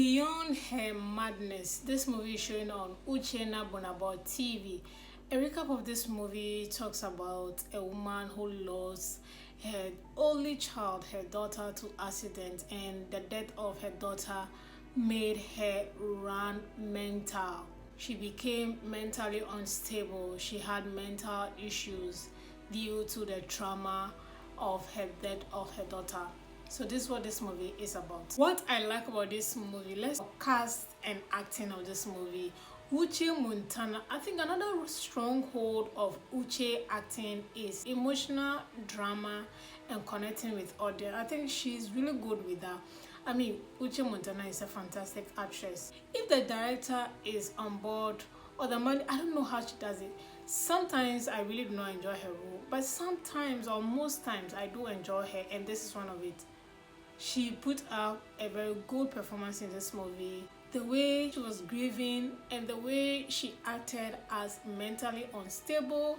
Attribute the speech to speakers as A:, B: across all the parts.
A: Beyond Her Madness. This movie is showing on Uche TV. A recap of this movie talks about a woman who lost her only child, her daughter, to accident, and the death of her daughter made her run mental. She became mentally unstable. She had mental issues due to the trauma of her death of her daughter. So this is what this movie is about. What I like about this movie, let's cast and acting of this movie. Uche Montana. I think another stronghold of Uche acting is emotional drama and connecting with audience. I think she's really good with that. I mean, Uche Montana is a fantastic actress. If the director is on board or the money, I don't know how she does it. Sometimes I really do not enjoy her role, but sometimes or most times I do enjoy her, and this is one of it. She put up a very good performance in this movie. The way she was grieving and the way she acted as mentally unstable,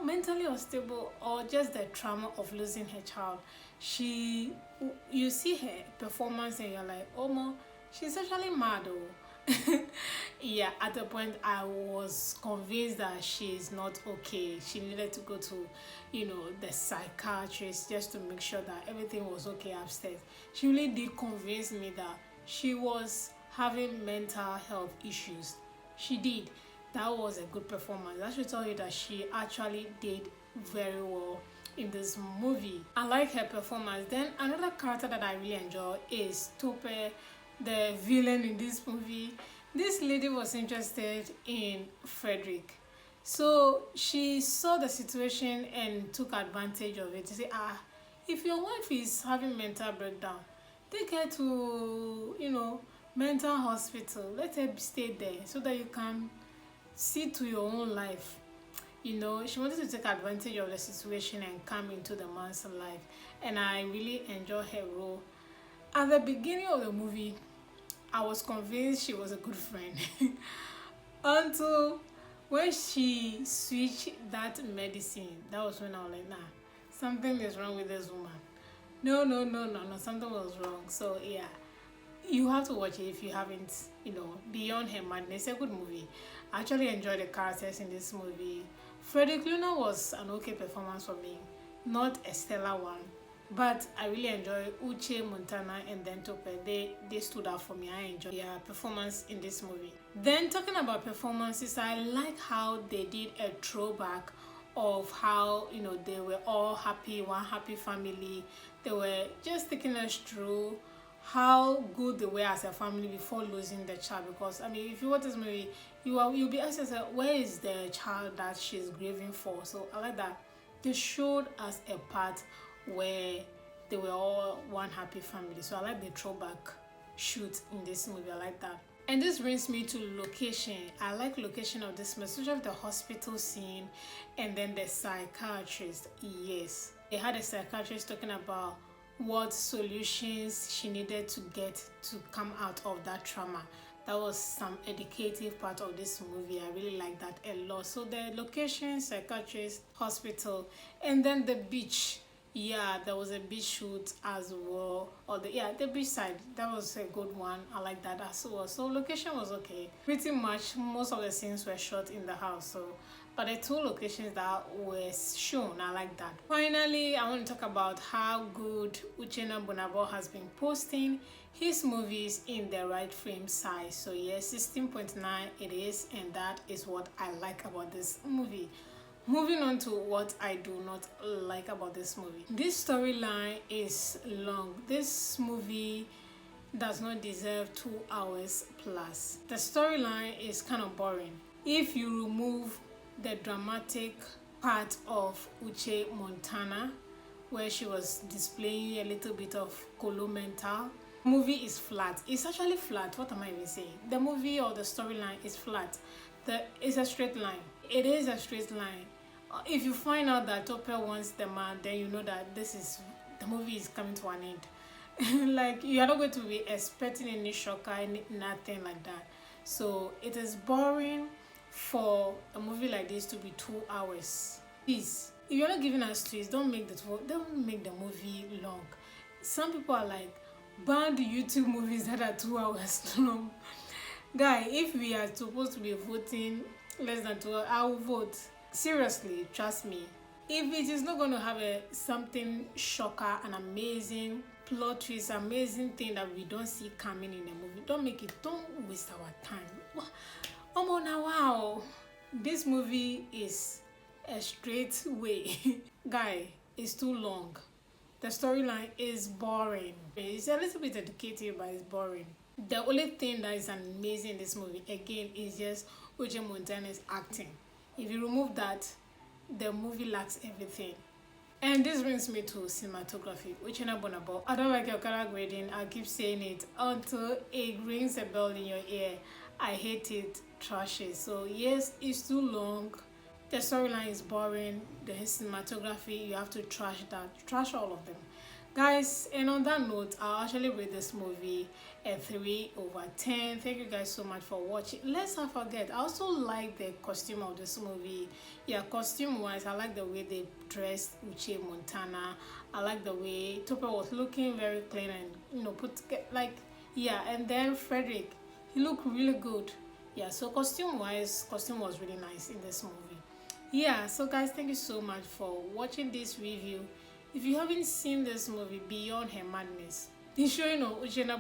A: mentally unstable or just the trauma of losing her child. You see her performance and you're like, oh no, she's actually mad though. Yeah, at the point I was convinced that she's not okay. She needed to go to, the psychiatrist just to make sure that everything was okay upstairs. She really did convince me that she was having mental health issues. She did. That was a good performance. That should tell you that she actually did very well in this movie. I like her performance. Then another character that I really enjoy is Tope, the villain in this movie. This lady was interested in Frederick. So she saw the situation and took advantage of it to say, if your wife is having mental breakdown, take her to, mental hospital. Let her stay there so that you can see to your own life. She wanted to take advantage of the situation and come into the man's life. And I really enjoy her role. At the beginning of the movie, I was convinced she was a good friend. Until when she switched that medicine, that was when I was like, nah, something is wrong with this woman. No, something was wrong. So yeah, you have to watch it if you haven't, Beyond Her Madness. It's a good movie. I actually enjoyed the characters in this movie. Frederick Leonard was an okay performance for me, not a stellar one. But I really enjoy Uche Montana and then Tope. They stood out for me. I enjoyed their performance in this movie. Then talking about performances, I like how they did a throwback of how they were all happy, one happy family. They were just taking us through how good they were as a family before losing the child. Because if you watch this movie, you'll be asked yourself, where is the child that she's grieving for? So I like that they showed us a part where they were all one happy family. So I like the throwback shoot in this movie. I like that. And this brings me to location. I like location of this movie, especially the hospital scene and then the psychiatrist. Yes, they had a psychiatrist talking about what solutions she needed to get to come out of that trauma. That was some educative part of this movie. I really like that a lot. So the location, psychiatrist, hospital, and then the beach. Yeah, there was a beach shoot as well. The beach side, that was a good one. I like that as well. So location was okay. Pretty much most of the scenes were shot in the house. But the two locations that were shown, I like that. Finally, I want to talk about how good Uche has been posting his movies in the right frame size. So yes, 16.9 it is, and that is what I like about this movie. Moving on to what I do not like about this movie. This storyline is long. This movie does not deserve 2 hours plus. The storyline is kind of boring. If you remove the dramatic part of Uche Montana, where she was displaying a little bit of colo mental, movie is flat. It's actually flat. What am I even saying? The movie or the storyline is flat. It's a straight line. It is a straight line. If you find out that Tope wants the man, then you know that the movie is coming to an end. Like, you are not going to be expecting any shocker, nothing like that. So it is boring for a movie like this to be 2 hours. Please, if you're not giving us twists, don't make the movie long. Some people are like, ban the YouTube movies that are 2 hours long. Guy, if we are supposed to be voting less than 2 hours, I will vote. Seriously, trust me. If it is not going to have a something shocker, an amazing plot twist, amazing thing that we don't see coming in the movie, don't make it. Don't waste our time. Oh now, wow, this movie is a straight way. Guy, it's too long. The storyline is boring. It's a little bit educative, but it's boring. The only thing that is amazing in this movie, again, is just Uche Montana's acting. If you remove that, the movie lacks everything. And this brings me to cinematography, which is not bonable. I don't like your color grading. I keep saying it until it rings a bell in your ear. I hate it, trash it. So yes, it's too long. The storyline is boring. The cinematography, you have to trash that. Trash all of them. Guys, and on that note, I'll actually rate this movie a 3/10. Thank you guys so much for watching. Let's not forget, I also like the costume of this movie. Yeah, costume wise, I like the way they dressed Uche Montana. I like the way Topper was looking very clean and put like, yeah. And then Frederick, he looked really good. Yeah, so costume wise, costume was really nice in this movie. Yeah, so guys, thank you so much for watching this review. If you haven't seen this movie, Beyond Her Madness, the showing on Uche na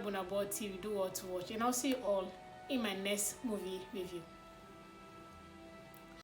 A: TV, do what to watch, and I'll see you all in my next movie review.